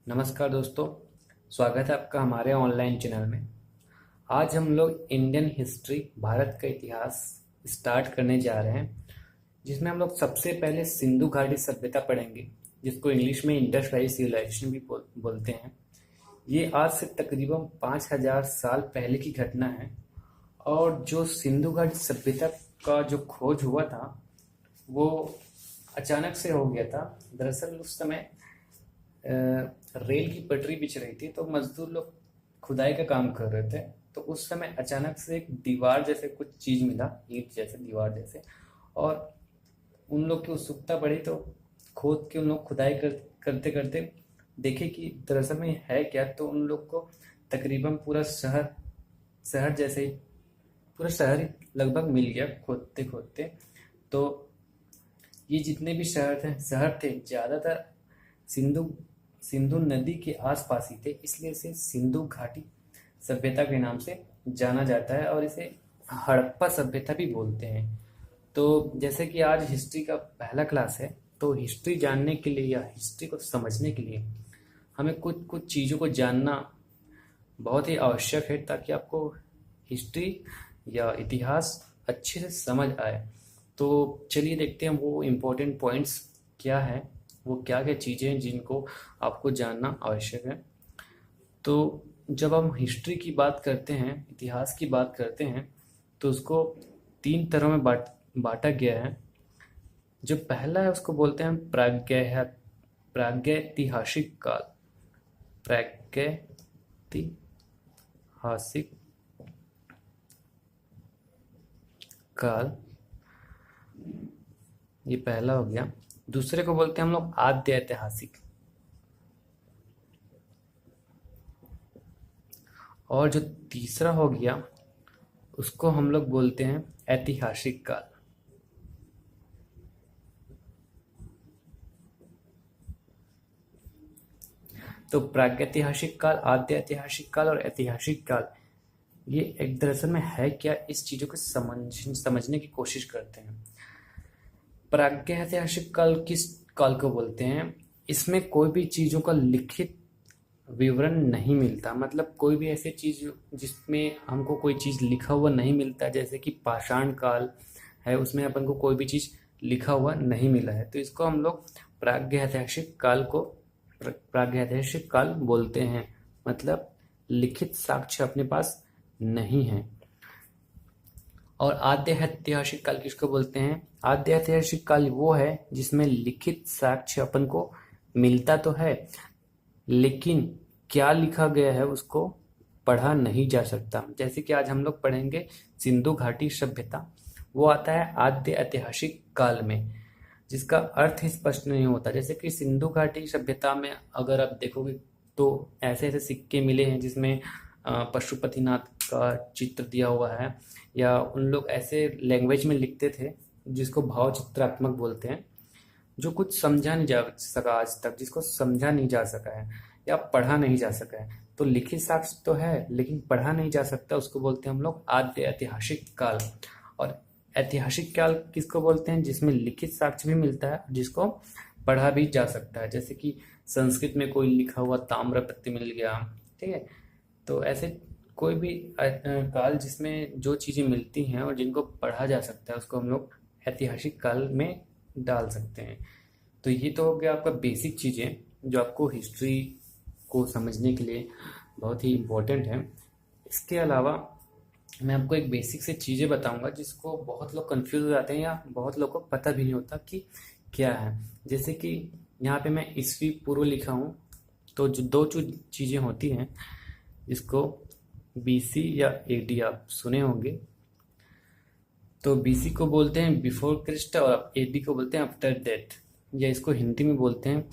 नमस्कार दोस्तों, स्वागत है आपका हमारे ऑनलाइन चैनल में। आज हम लोग इंडियन हिस्ट्री, भारत का इतिहास स्टार्ट करने जा रहे हैं, जिसमें हम लोग सबसे पहले सिंधु घाटी सभ्यता पढ़ेंगे, जिसको इंग्लिश में इंडस वैली सिविलाइजेशन भी बोलते हैं। ये आज से तकरीबन 5000 साल पहले की घटना है। और जो सिंधु घाटी सभ्यता का जो खोज हुआ था वो अचानक से हो गया था। दरअसल उस समय रेल की पटरी बिछ रही थी, तो मजदूर लोग खुदाई का काम कर रहे थे। तो उस समय अचानक से एक दीवार जैसे कुछ चीज मिला, ईंट जैसे, दीवार जैसे। और उन लोग की उत्सुकता बढ़ी, तो खोद के उन लोग खुदाई करते करते देखे कि दरअसल में है क्या। तो उन लोग को तकरीबन पूरा शहर शहर जैसे ही पूरा शहर ही लगभग मिल गया खोदते खोदते। तो ये जितने भी शहर थे ज़्यादातर सिंधु सिंधु नदी के आसपास ही थे, इसलिए इसे सिंधु घाटी सभ्यता के नाम से जाना जाता है और इसे हड़प्पा सभ्यता भी बोलते हैं। तो जैसे कि आज हिस्ट्री का पहला क्लास है, तो हिस्ट्री जानने के लिए या हिस्ट्री को समझने के लिए हमें कुछ कुछ चीज़ों को जानना बहुत ही आवश्यक है, ताकि आपको हिस्ट्री या इतिहास अच्छे से समझ आए। तो चलिए देखते हैं वो इम्पोर्टेंट पॉइंट्स क्या है, वो क्या क्या चीज़ें हैं जिनको आपको जानना आवश्यक है। तो जब हम हिस्ट्री की बात करते हैं, इतिहास की बात करते हैं, तो उसको 3 तरह में बांटा गया है। जो पहला है उसको बोलते हैं प्रागैतिहासिक काल। प्रागैतिहासिक काल, ये पहला हो गया। दूसरे को बोलते हैं हम लोग आद्य ऐतिहासिक। और जो तीसरा हो गया उसको हम लोग बोलते हैं ऐतिहासिक काल। तो प्रागैतिहासिक काल, आद्य ऐतिहासिक काल और ऐतिहासिक काल, ये एक दरअसल में है क्या, इस चीजों को समझने की कोशिश करते हैं। प्रागैतिहासिक काल किस काल को बोलते हैं? इसमें कोई भी चीजों का लिखित विवरण नहीं मिलता। मतलब कोई भी ऐसी चीज जिसमें हमको कोई चीज लिखा हुआ नहीं मिलता, जैसे कि पाषाण काल है, उसमें अपन को कोई भी चीज लिखा हुआ नहीं मिला है, तो इसको हम लोग प्रागैतिहासिक काल बोलते हैं। मतलब लिखित साक्ष्य अपने पास नहीं है। और आद्य ऐतिहासिक काल किसको बोलते हैं? आद्य ऐतिहासिक काल वो है जिसमें लिखित साक्ष्य अपन को मिलता तो है, लेकिन क्या लिखा गया है उसको पढ़ा नहीं जा सकता। जैसे कि आज हम लोग पढ़ेंगे सिंधु घाटी सभ्यता, वो आता है आद्य ऐतिहासिक काल में, जिसका अर्थ ही स्पष्ट नहीं होता। जैसे कि सिंधु घाटी सभ्यता में अगर आप देखोगे तो ऐसे ऐसे सिक्के मिले हैं जिसमें पशुपतिनाथ का चित्र दिया हुआ है, या उन लोग ऐसे लैंग्वेज में लिखते थे जिसको भाव चित्रात्मक बोलते हैं, जो कुछ समझा नहीं जा सका आज तक, जिसको समझा नहीं जा सका है या पढ़ा नहीं जा सका है। तो लिखित साक्ष्य तो है लेकिन पढ़ा नहीं जा सकता, उसको बोलते हैं हम लोग आद्य ऐतिहासिक काल। और ऐतिहासिक काल किसको बोलते हैं? जिसमें लिखित साक्ष्य भी मिलता है, जिसको पढ़ा भी जा सकता है। जैसे कि संस्कृत में कोई लिखा हुआ ताम्रपत्र मिल गया, ठीक है। तो ऐसे कोई भी काल जिसमें जो चीज़ें मिलती हैं और जिनको पढ़ा जा सकता है, उसको हम लोग ऐतिहासिक काल में डाल सकते हैं। तो ये तो हो गया आपका बेसिक चीज़ें जो आपको हिस्ट्री को समझने के लिए बहुत ही इम्पोर्टेंट है। इसके अलावा मैं आपको एक बेसिक से चीज़ें बताऊंगा जिसको बहुत लोग कंफ्यूज हो जाते हैं या बहुत लोग को पता भी नहीं होता कि क्या है। जैसे कि यहाँ पे मैं ईस्वी पूर्व लिखा हूँ, तो जो दो चीज़ें होती हैं, जिसको बीसी या एडी आप सुने होंगे। तो बीसी को बोलते हैं बिफोर क्रिस्ट और एडी को बोलते हैं आफ्टर डेथ, या इसको हिंदी में बोलते हैं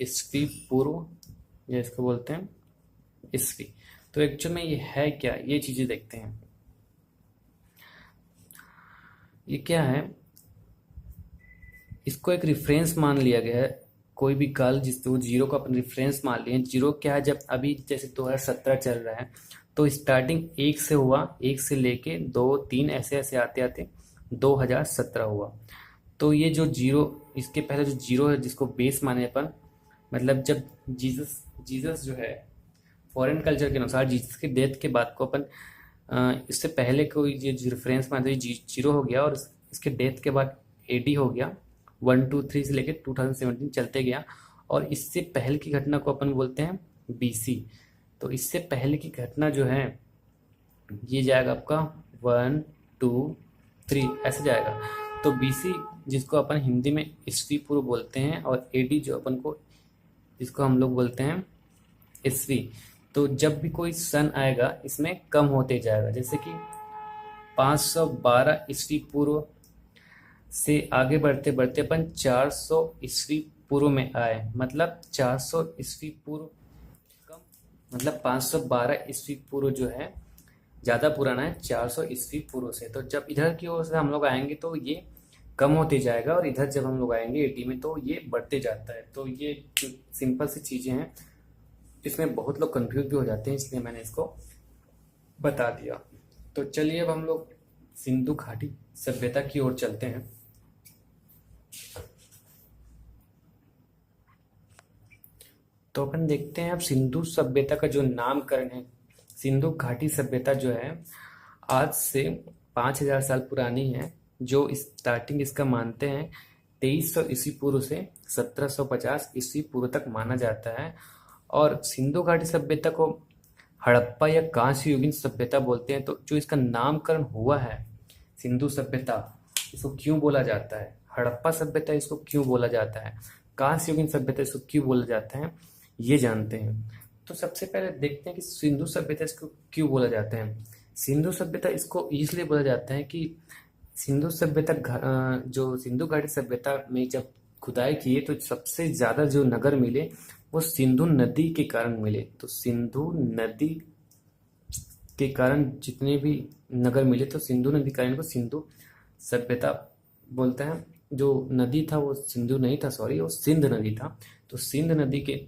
ईस्वी पूर्व, या इसको बोलते हैं ईस्वी। तो एक्चुअल में ये है क्या, ये चीज़ें देखते हैं। ये क्या है, इसको एक रेफरेंस मान लिया गया है। कोई भी काल जिसको जीरो को अपन रेफरेंस मान लिए। जीरो क्या है, जब अभी जैसे 2017 चल रहा है तो स्टार्टिंग 1 से हुआ, 1 से लेके 2 3 ऐसे ऐसे आते आते 2017 हुआ। तो ये जो जीरो, इसके पहले जो जीरो है जिसको बेस माने अपन, मतलब जब जीसस जीसस जो है, फॉरेन कल्चर के अनुसार जीसस के डेथ के बाद को अपन इससे पहले कोई ये जो रेफरेंस मानते हैं जीरो हो गया, और इसके डेथ के बाद एडी हो गया, 123 से लेके 2017 चलते गया, और इससे पहले की घटना को अपन बोलते हैं बीसी। तो इससे पहले की घटना जो है ये जाएगा आपका 1 2 3 ऐसे जाएगा। तो बीसी जिसको अपन हिंदी में ईस्वी पूर्व बोलते हैं, और एडी जो अपन को जिसको हम लोग बोलते हैं ईस्वी। तो जब भी कोई सन आएगा इसमें कम होते जाएगा, जैसे कि 512 ईस्वी पूर्व से आगे बढ़ते बढ़ते अपन 400 ईस्वी पूर्व में आए, मतलब 400 ईस्वी पूर्व कम, मतलब 512 ईस्वी पूर्व जो है ज़्यादा पुराना है 400 ईस्वी पूर्व से। तो जब इधर की ओर से हम लोग आएंगे तो ये कम होते जाएगा, और इधर जब हम लोग आएंगे एटी में तो ये बढ़ते जाता है। तो ये सिंपल सी चीज़ें हैं, इसमें बहुत लोग कंफ्यूज भी हो जाते हैं, इसलिए मैंने इसको बता दिया। तो चलिए अब हम लोग सिंधु घाटी सभ्यता की ओर चलते हैं। तो अपन देखते हैं अब सिंधु सभ्यता का जो नामकरण है, सिंधु घाटी सभ्यता जो है आज से 5000 साल पुरानी है, जो स्टार्टिंग इसका मानते हैं 2300 ईस्वी पूर्व से 1750 ईस्वी पूर्व तक माना जाता है। और सिंधु घाटी सभ्यता को हड़प्पा या कांस्य युगीन सभ्यता बोलते हैं। तो जो इसका नामकरण हुआ है सिंधु सभ्यता, इसको क्यों बोला जाता है, हड़प्पा सभ्यता इसको क्यों बोला जाता है, कांस्य युगीन सभ्यता इसको क्यों बोला जाता है, ये जानते हैं। तो सबसे पहले देखते हैं कि सिंधु सभ्यता इसको क्यों बोला जाता है। सिंधु सभ्यता इसको इसलिए बोला जाता है कि सिंधु सभ्यता जो सिंधु घाटी सभ्यता में जब खुदाई किए तो सबसे ज्यादा जो नगर मिले वो सिंधु नदी के कारण मिले। तो सिंधु नदी के कारण जितने भी नगर मिले तो सिंधु नदी के कारण को सिंधु सभ्यता बोलते हैं। जो नदी था वो सिंधु नहीं था, सॉरी, वो सिंध नदी था। तो सिंध नदी के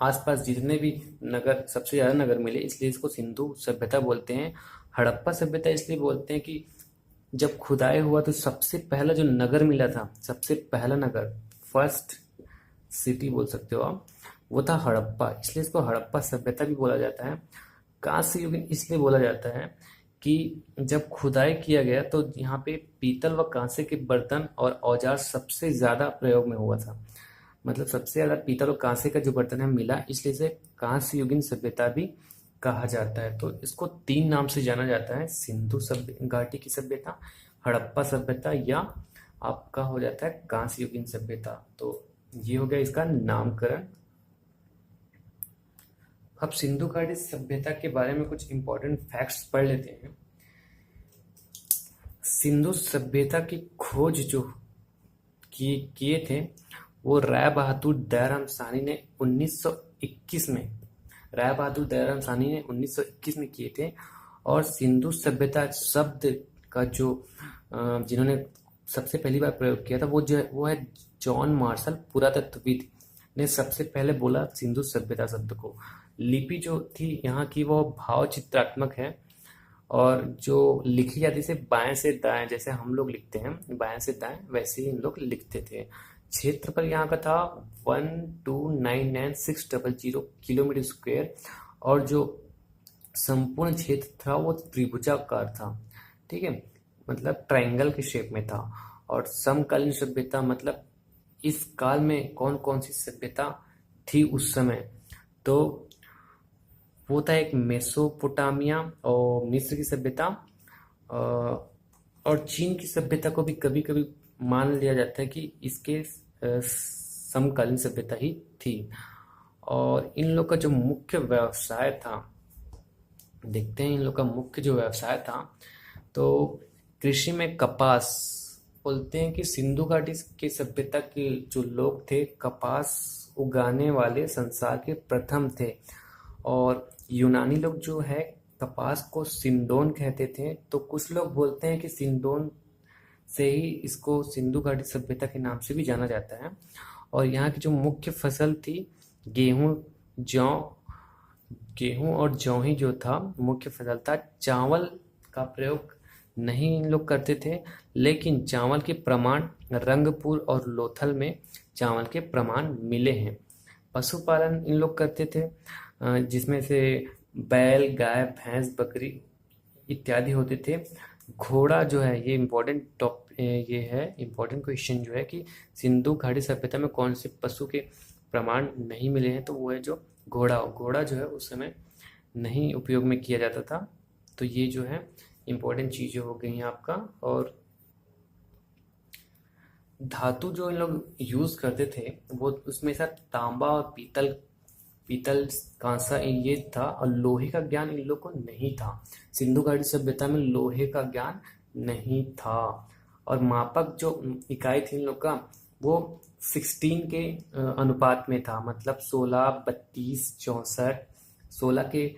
आसपास जितने भी नगर, सबसे ज्यादा नगर मिले, इसलिए इसको सिंधु सभ्यता बोलते हैं। हड़प्पा सभ्यता इसलिए बोलते हैं कि जब खुदाई हुआ तो सबसे पहला जो नगर मिला था, सबसे पहला नगर, फर्स्ट सिटी बोल सकते हो आप, वो था हड़प्पा, इसलिए इसको हड़प्पा सभ्यता भी बोला जाता है। कांस्य युगीन इसलिए बोला जाता है कि जब खुदाई किया गया तो यहाँ पे पीतल व कांसे के बर्तन और औजार सबसे ज्यादा प्रयोग में हुआ था, मतलब सबसे ज्यादा पीतल और कांसे का जो बर्तन है मिला, इसलिए इसे कांस्य युगीन सभ्यता भी कहा जाता है। तो इसको 3 नाम से जाना जाता है, सिंधु घाटी की सभ्यता, हड़प्पा सभ्यता, या आपका हो जाता है कांस्य युगीन सभ्यता। तो ये हो गया इसका नामकरण। अब सिंधु घाटी सभ्यता के बारे में कुछ इंपॉर्टेंट फैक्ट्स पढ़ लेते हैं। सिंधु सभ्यता की खोज जो किए थे वो राय बहादुर दयाराम साहनी ने 1921 में, राय बहादुर दयाराम साहनी ने 1921 में किए थे। और सिंधु सभ्यता शब्द का जो जिन्होंने सबसे पहली बार प्रयोग किया था वो है जॉन मार्शल पुरातत्वविद ने सबसे पहले बोला सिंधु सभ्यता शब्द को। लिपि जो थी यहाँ की वो भाव चित्रात्मक है, और जो लिखी जाती थी बाएं से दाएं, जैसे हम लोग लिखते हैं बाएं से दाएं, वैसे ही इन लोग लिखते थे। क्षेत्रफल यहाँ का था 1299600 किलोमीटर स्क्वायर, और जो संपूर्ण क्षेत्र था वो त्रिभुजाकार था, ठीक है, मतलब ट्रायंगल के शेप में था। और समकालीन सभ्यता मतलब इस काल में कौन कौन सी सभ्यता थी उस समय, तो वो था एक मेसोपोटामिया और मिस्र की सभ्यता, और चीन की सभ्यता को भी कभी कभी मान लिया जाता है कि इसके समकालीन सभ्यता ही थी। और इन लोग का जो मुख्य व्यवसाय था, देखते हैं इन लोग का मुख्य जो व्यवसाय था, तो कृषि में कपास, बोलते हैं कि सिंधु घाटी की सभ्यता के जो लोग थे कपास उगाने वाले संसार के प्रथम थे। और यूनानी लोग जो है कपास को सिंडोन कहते थे, तो कुछ लोग बोलते हैं कि सिंडोन से ही इसको सिंधु घाटी सभ्यता के नाम से भी जाना जाता है। और यहाँ की जो मुख्य फसल थी गेहूं और जौ ही जो था मुख्य फसल था। चावल का प्रयोग नहीं इन लोग करते थे, लेकिन चावल के प्रमाण रंगपुर और लोथल में चावल के प्रमाण मिले हैं। पशुपालन इन लोग करते थे, जिसमें से बैल, गाय, भैंस, बकरी इत्यादि होते थे। घोड़ा जो है, ये इम्पोर्टेंट क्वेश्चन जो है कि सिंधु घाटी सभ्यता में कौन से पशु के प्रमाण नहीं मिले हैं, तो वो है जो घोड़ा जो है उस समय नहीं उपयोग में किया जाता था। तो ये जो है इम्पोर्टेंट चीज़ें हो गई हैं आपका। और धातु जो इन लोग यूज़ करते थे वो उसमें से तांबा और पीतल कांसा ये था, और लोहे का ज्ञान इन लोग को नहीं था। सिंधु घाटी सभ्यता में लोहे का ज्ञान नहीं था। और मापक जो इकाई थी इन लोग का वो 16 के अनुपात में था, मतलब 16, 32, 64। 16 के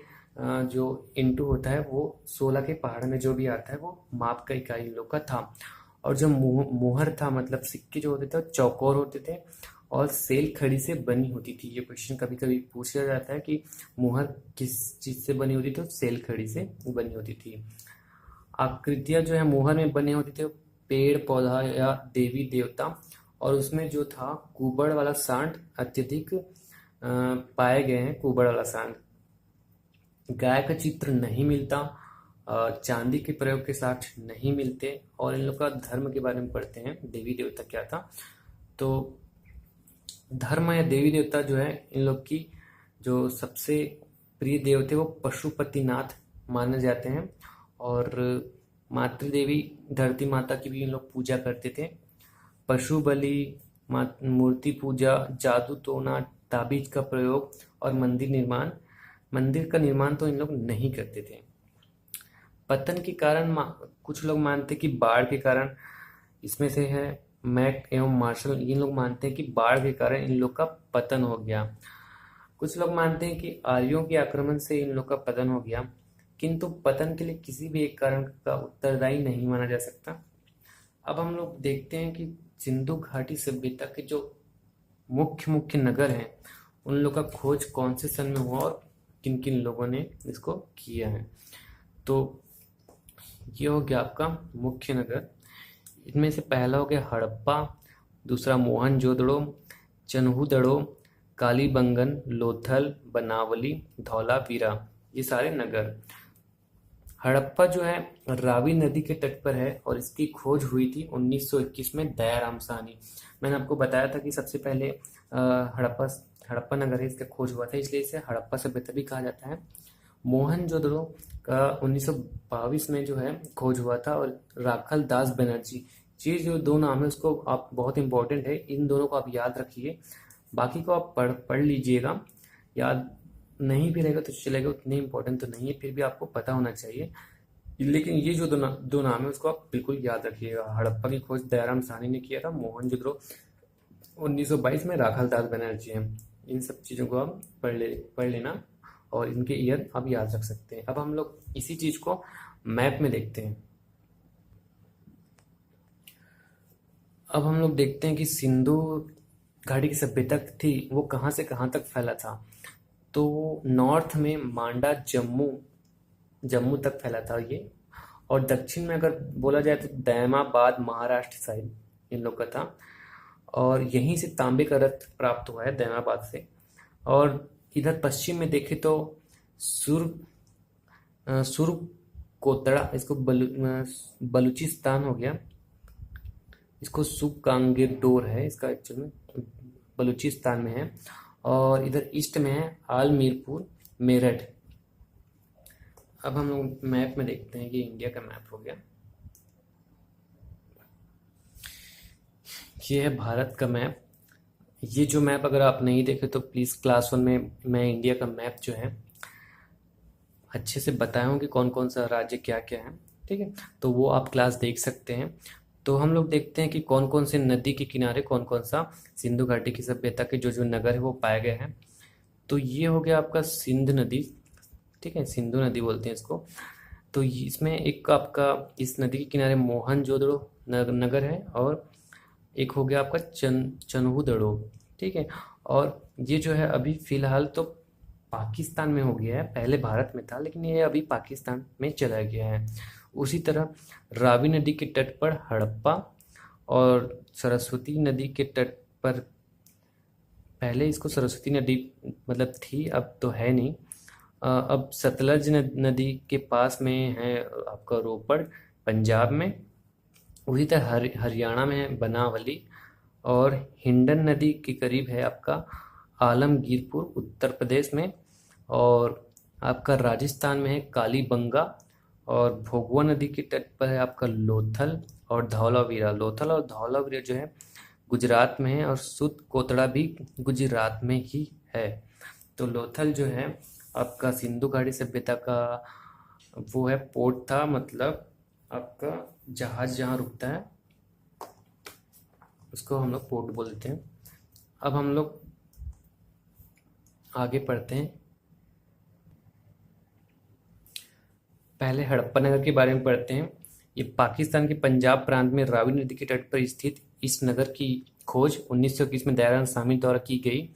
जो इंटू होता है वो 16 के पहाड़ में जो भी आता है वो माप का इकाई इन लोग का था। और जो मुहर था, मतलब सिक्के जो होते थे वो चौकोर होते थे और सेल खड़ी से बनी होती थी। ये क्वेश्चन कभी कभी पूछा जाता है कि मुहर किस चीज से बनी होती थी, तो सेल खड़ी से बनी होती थी। आकृतियां जो है मुहर में बने होती थे पेड़ पौधा या देवी देवता, और उसमें जो था कुबड़ वाला सांड अत्यधिक पाए गए हैं। कुबड़ वाला सांड, गाय का चित्र नहीं मिलता, चांदी के प्रयोग के साथ नहीं मिलते। और इन लोग का धर्म के बारे में पढ़ते हैं, देवी देवता क्या था। तो धर्म या देवी देवता जो है इन लोग की जो सबसे प्रिय देवते वो पशुपतिनाथ माने जाते हैं। और मातृदेवी धरती माता की भी इन लोग पूजा करते थे। पशु बलि, मूर्ति पूजा, जादू टोना, ताबीज का प्रयोग और मंदिर का निर्माण तो इन लोग नहीं करते थे। पतन के कारण कुछ लोग मानते कि बाढ़ के कारण, इसमें से है मैक एवं मार्शल, इन लोग मानते हैं कि बाढ़ के कारण इन लोग का पतन हो गया। कुछ लोग मानते हैं कि आर्यों के आक्रमण से इन लोग का पतन हो गया, किंतु पतन के लिए किसी भी एक कारण का उत्तरदायी नहीं माना जा सकता। अब हम लोग देखते हैं कि सिंधु घाटी सभ्यता के जो मुख्य नगर हैं उन लोग का खोज कौन से सन में हुआ और किन किन लोगों ने इसको किया है। तो ये हो गया आपका मुख्य नगर। इनमें से पहला हो गया हड़प्पा, दूसरा मोहनजोदड़ो, चन्हूदड़ो, कालीबंगन, लोथल, बनावली, धौलावीरा, ये सारे नगर। हड़प्पा जो है रावी नदी के तट पर है और इसकी खोज हुई थी 1921 में दयाराम साहनी। मैंने आपको बताया था कि सबसे पहले हड़प्पा नगर है, इसका खोज हुआ था, इसलिए इसे हड़प्पा सभ्यता भी कहा जाता है। मोहनजोदड़ो का 1922 में जो है खोज हुआ था, और राखल दास बनर्जी, ये जो दो नाम है उसको आप बहुत इंपॉर्टेंट है, इन दोनों को आप याद रखिए। बाकी को आप पढ़ लीजिएगा, याद नहीं भी रहेगा तो चलेगा, उतने इंपॉर्टेंट तो नहीं है, फिर भी आपको पता होना चाहिए। लेकिन ये जो दो नाम है उसको आप बिल्कुल याद रखिएगा। हड़प्पा की खोज दयाराम साहनी ने किया था, मोहनजोदड़ो 1922 में राखल दास बनर्जी है। इन सब चीज़ों को आप पढ़ लेना और इनके ईयर आप याद रख सकते हैं। अब हम लोग इसी चीज़ को मैप में देखते हैं। अब हम लोग देखते हैं कि सिंधु घाटी की सभ्यता थी वो कहाँ से कहाँ तक फैला था। तो नॉर्थ में मांडा, जम्मू तक फैला था ये, और दक्षिण में अगर बोला जाए तो दैमाबाद, महाराष्ट्र साइड इन लोग का था, और यहीं से तांबे का रथ प्राप्त हुआ है दैमाबाद से। और इधर पश्चिम में देखें तो सुरकोतड़ा, इसको बलूचिस्तान हो गया, इसको सुकांगेडोर है, इसका एक्चुअल में बलूचिस्तान में है। और इधर ईस्ट में है आलमीरपुर, मेरठ। अब हम लोग मैप में देखते हैं कि इंडिया का मैप हो गया, ये है भारत का मैप। ये जो मैप अगर आप नहीं देखे तो प्लीज़ क्लास 1 में मैं इंडिया का मैप जो है अच्छे से बताया हूँ कि कौन कौन सा राज्य क्या क्या है, ठीक है, तो वो आप क्लास देख सकते हैं। तो हम लोग देखते हैं कि कौन कौन से नदी के किनारे कौन कौन सा सिंधु घाटी की सभ्यता के जो नगर है वो पाए गए हैं। तो ये हो गया आपका सिंध नदी, ठीक है, सिंधु नदी बोलते हैं इसको। तो इसमें एक आपका इस नदी के किनारे मोहनजोदड़ो नगर है, और एक हो गया आपका चन्हूदड़ो, ठीक है। और ये जो है अभी फिलहाल तो पाकिस्तान में हो गया है, पहले भारत में था लेकिन ये अभी पाकिस्तान में चला गया है। उसी तरह रावी नदी के तट पर हड़प्पा, और सरस्वती नदी के तट पर पहले इसको सरस्वती नदी मतलब थी, अब तो है नहीं। अब सतलज नदी के पास में है आपका रोपड़ पंजाब में, उसी तरह हरियाणा में है बनावली, और हिंडन नदी के करीब है आपका आलमगीरपुर उत्तर प्रदेश में, और आपका राजस्थान में है कालीबंगा, और भोगवा नदी के तट पर है आपका लोथल और धौलावीरा। लोथल और धौलावीरा जो है गुजरात में है, और सुत कोतड़ा भी गुजरात में ही है। तो लोथल जो है आपका सिंधु घाटी सभ्यता का वो है पोर्ट था, मतलब आपका जहाज जहाँ रुकता है उसको हम लोग पोर्ट बोल देते हैं। अब हम लोग आगे पढ़ते हैं। पहले हड़प्पा नगर के बारे में पढ़ते हैं। ये पाकिस्तान के पंजाब प्रांत में रावी नदी के तट पर स्थित इस नगर की खोज 1921 में दयाराम साहनी द्वारा की गई।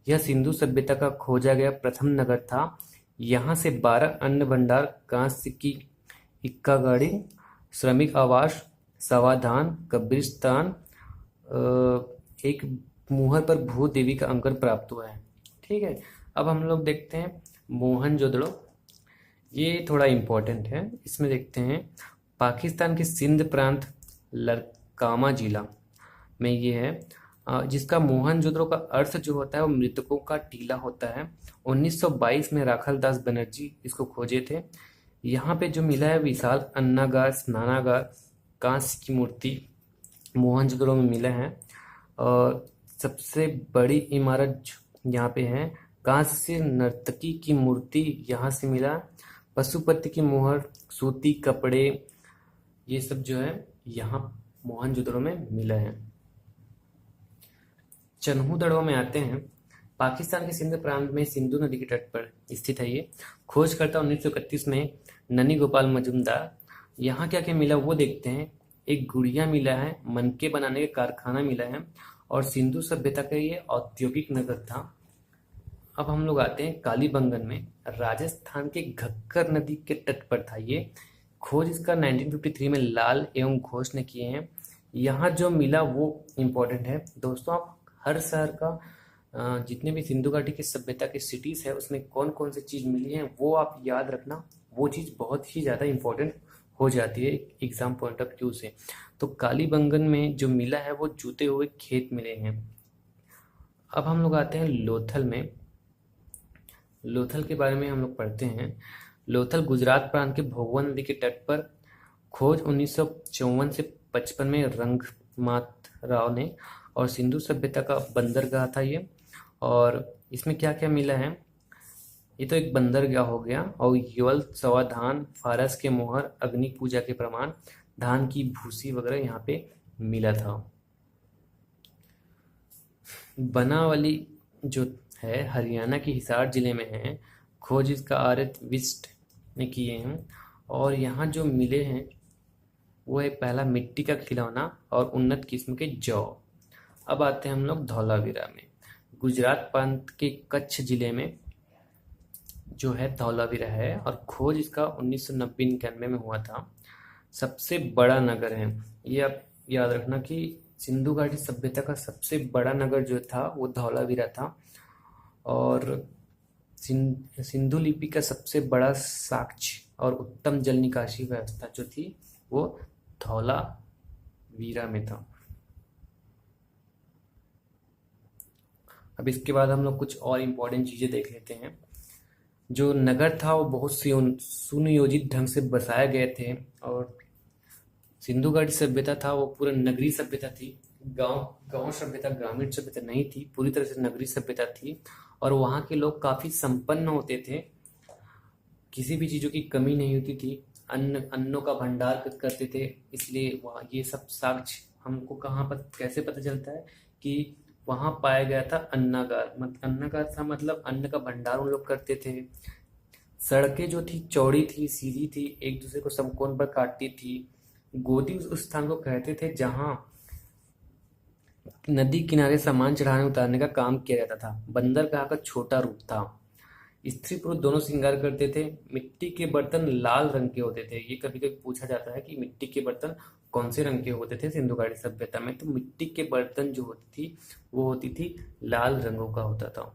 यह सिंधु सभ्यता का खोजा गया प्रथम नगर था। यहाँ से 12 अन्न भंडार, कांस्य की इक्का गाड़ी, श्रमिक आवास, समाधान, कब्रिस्तान, एक मुहर पर भूदेवी का अंकन प्राप्त हुआ है। ठीक है, अब हम लोग देखते हैं मोहनजोदड़ो। ये थोड़ा इम्पोर्टेंट है, इसमें देखते हैं पाकिस्तान के सिंध प्रांत लड़कामा जिला में ये है, जिसका मोहनजोदड़ो का अर्थ जो होता है वो मृतकों का टीला होता है। 1922 में राखल दास बनर्जी इसको खोजे थे। यहाँ पे जो मिला है विशाल अन्नागार, स्नानागार, कांस्य की मूर्ति मोहनजोदड़ो में मिला है। और सबसे बड़ी इमारत यहाँ पे है कांस्य नर्तकी की मूर्ति यहाँ से मिला। पशुपति की मोहर, सूती कपड़े, ये सब जो है यहाँ मोहनजोदड़ो में मिला है। चन्हूदड़ो में आते हैं। पाकिस्तान के सिंध प्रांत में सिंधु नदी के तट पर स्थित है ये। खोजकर्ता 1931 में ननी गोपाल मजूमदार। यहाँ क्या क्या मिला वो देखते हैं। एक गुड़िया मिला है, मनके बनाने का कारखाना मिला है, और सिंधु सभ्यता का ये औद्योगिक नगर था। अब हम लोग आते हैं कालीबंगन में। राजस्थान के घग्गर नदी के तट पर था ये। खोज इसका 1953 में लाल एवं घोष ने किए हैं। यहाँ जो मिला वो इम्पोर्टेंट है दोस्तों। आप हर शहर का जितने भी सिंधु घाटी की सभ्यता के सिटीज़ है उसमें कौन कौन सी चीज़ मिली है वो आप याद रखना। वो चीज़ बहुत ही ज़्यादा इम्पोर्टेंट हो जाती है एग्जाम पॉइंट ऑफ व्यू से। तो कालीबंगन में जो मिला है वो जूते हुए खेत मिले हैं। अब हम लोग आते हैं लोथल में। लोथल के बारे में हम लोग पढ़ते हैं। लोथल गुजरात प्रांत के भोगवा नदी के तट पर। खोज 1954 से 55 में रंगनाथ राव ने, और सिंधु सभ्यता का बंदरगाह था ये। और इसमें क्या क्या मिला है, ये तो एक बंदरगाह हो गया, और यवल, समाधान, फारस के मोहर, अग्नि पूजा के प्रमाण, धान की भूसी वगैरह यहाँ पे मिला था। बनावली जो है हरियाणा के हिसार जिले में है। खोज इसका आर्यत विस्ट ने किए हैं। और यहाँ जो मिले हैं वो है पहला मिट्टी का खिलौना और उन्नत किस्म के जौ। अब आते हैं हम लोग धौलावीरा में। गुजरात प्रांत के कच्छ जिले में जो है धौलावीरा है, और खोज इसका 1990-91 में हुआ था। सबसे बड़ा नगर है ये, आप याद रखना कि सिंधु घाटी सभ्यता का सबसे बड़ा नगर जो था वो धौलावीरा था। और सिंधु लिपि का सबसे बड़ा साक्ष्य और उत्तम जल निकासी व्यवस्था जो थी वो धौलावीरा में था। अब इसके बाद हम लोग कुछ और इम्पोर्टेंट चीज़ें देख लेते हैं। जो नगर था वो बहुत सुनियोजित ढंग से बसाए गए थे, और सिंधु घाटी सभ्यता था वो पूरा नगरीय सभ्यता थी। गांव सभ्यता, ग्रामीण सभ्यता नहीं थी, पूरी तरह से नगरीय सभ्यता थी। और वहाँ के लोग काफ़ी संपन्न होते थे, किसी भी चीज़ों की कमी नहीं होती थी, अन्नों का भंडार करते थे। इसलिए वहाँ ये सब साक्ष्य हमको कहाँ पर कैसे पता चलता है कि वहाँ पाया गया था अन्नागार। अन्नागार था मतलब अन्न का भंडार उन लोग करते थे। सड़कें जो थी चौड़ी थी, सीधी थी, एक दूसरे को समकोण पर काटती थी। गोदी उस स्थान को कहते थे जहाँ नदी किनारे सामान चढ़ाने उतारने का काम किया जाता था। बंदरगाह का छोटा रूप था। स्त्री पुरुष दोनों श्रृंगार करते थे। मिट्टी के बर्तन लाल रंग के होते थे। ये कभी कभी पूछा जाता है कि मिट्टी के बर्तन कौन से रंग के होते थे सिंधु घाटी सभ्यता में? तो मिट्टी के बर्तन जो होती थी वो होती थी लाल रंगों का होता था।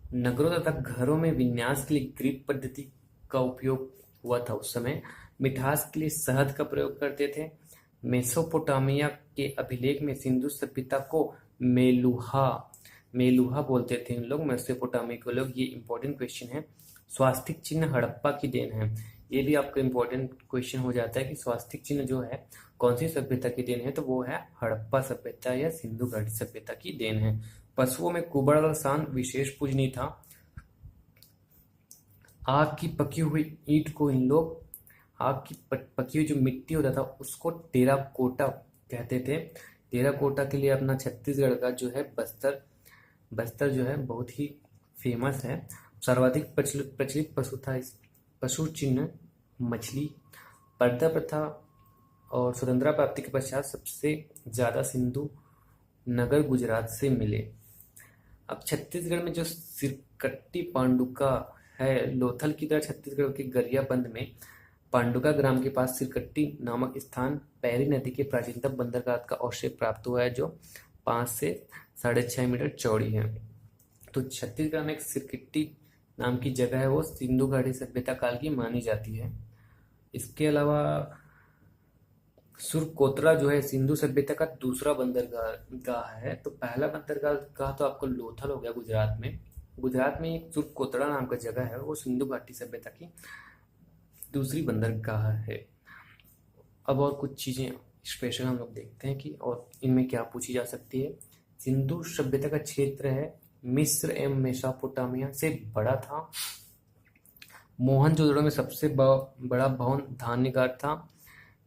नगरों तथा घरों में विन्यास के लिए ग्रीक पद्धति का उपयोग हुआ था उस समय। मिठास के लिए शहद का प्रयोग करते थे। मेसोपोटामिया के अभिलेख में सिंधु सभ्यता को मेलुहा मेलुहा बोलते थे इन लोग, मेसोपोटामिया के लोग। ये इंपॉर्टेंट क्वेश्चन है। स्वास्तिक चिन्ह हड़प्पा की देन है। ये भी आपका इंपॉर्टेंट क्वेश्चन हो जाता है कि स्वास्तिक चिन्ह जो है कौन सी सभ्यता की देन है? तो वो है हड़प्पा सभ्यता या सिंधु घाटी सभ्यता की देन है। पशुओं में कुबड़ और सांड विशेष पूजनीय था। आग की पकी हुई ईंट को इन लोग, आग की पकी हुई जो मिट्टी होता था उसको टेराकोटा कहते थे। टेराकोटा के लिए अपना छत्तीसगढ़ का जो है बस्तर जो है बहुत ही फेमस है। सर्वाधिक प्रचलित पशु था इस पशु चिन्ह मछली। पर्दा प्रथा और स्वतंत्रता प्राप्ति के पश्चात सबसे ज्यादा सिंधु नगर गुजरात से मिले। अब छत्तीसगढ़ में जो सिरकट्टी पांडुका है, लोथल की तरह छत्तीसगढ़ के गरियाबंद में पांडुका ग्राम के पास सिरकट्टी नामक स्थान पैरी नदी के प्राचीनतम बंदरगाह का अवशेष प्राप्त हुआ है जो 5 से 6.5 मीटर चौड़ी है। तो छत्तीसगढ़ में एक सिरकट्टी नाम की जगह है, वो सिंधु घाटी सभ्यता काल की मानी जाती है। इसके अलावा सुरकोतरा जो है सिंधु सभ्यता का दूसरा बंदरगाह है। तो पहला बंदरगाह तो आपको लोथल हो गया गुजरात में। गुजरात में एक सुरकोतरा नाम का जगह है, वो सिंधु घाटी सभ्यता की दूसरी बंदरगाह है। अब और कुछ चीजें स्पेशल हम लोग देखते हैं कि और इनमें क्या पूछी जा सकती है। सिंधु सभ्यता का क्षेत्र है मिस्र एवं मेसोपोटामिया से बड़ा था। मोहनजोदड़ो में सबसे बड़ा भवन धान्यगार था।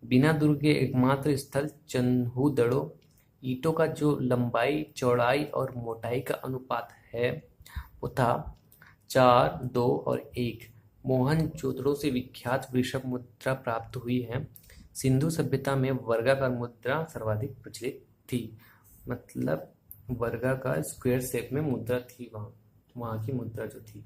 बिना दुर्ग के एकमात्र स्थल चन्हूदड़ो। ईंटों का जो लंबाई, चौड़ाई और मोटाई का अनुपात है वो था 4, 2 और 1। मोहनजोदड़ो से विख्यात वृषभ मुद्रा प्राप्त हुई है। सिंधु सभ्यता में वर्गाकार मुद्रा सर्वाधिक प्रचलित थी, मतलब वर्गाकार स्क्वायर शेप में मुद्रा थी वहाँ की मुद्रा जो थी।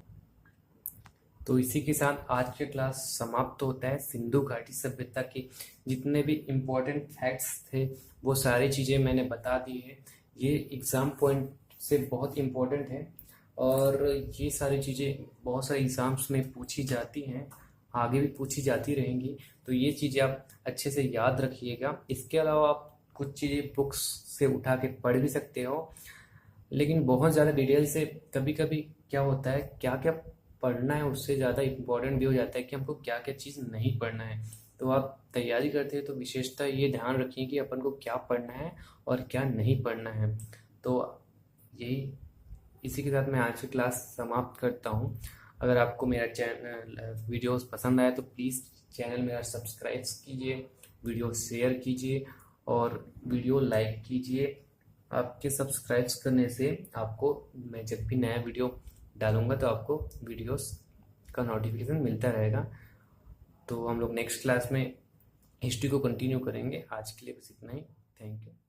तो इसी के साथ आज के क्लास समाप्त होता है। सिंधु घाटी सभ्यता के जितने भी इम्पोर्टेंट फैक्ट्स थे वो सारी चीज़ें मैंने बता दी है। ये एग्ज़ाम पॉइंट से बहुत इम्पोर्टेंट है और ये सारी चीज़ें बहुत सारे एग्ज़ाम्स में पूछी जाती हैं, आगे भी पूछी जाती रहेंगी। तो ये चीज़ें आप अच्छे से याद रखिएगा। इसके अलावा आप कुछ चीज़ें बुक्स से उठा के पढ़ भी सकते हो, लेकिन बहुत ज़्यादा डिटेल से कभी कभी क्या होता है, क्या क्या पढ़ना है उससे ज़्यादा इम्पोर्टेंट भी हो जाता है कि हमको क्या क्या चीज़ नहीं पढ़ना है। तो आप तैयारी करते हैं तो विशेषता ये ध्यान रखिए कि अपन को क्या पढ़ना है और क्या नहीं पढ़ना है। तो यही, इसी के साथ मैं आज की क्लास समाप्त करता हूँ। अगर आपको मेरा चैनल वीडियोस पसंद आए तो प्लीज़ चैनल मेरा सब्सक्राइब कीजिए, वीडियो शेयर कीजिए और वीडियो लाइक कीजिए। आपके सब्सक्राइब्स करने से आपको मैं जब भी नया वीडियो डालूंगा तो आपको वीडियोस का नोटिफिकेशन मिलता रहेगा। तो हम लोग नेक्स्ट क्लास में हिस्ट्री को कंटिन्यू करेंगे। आज के लिए बस इतना ही। Thank you.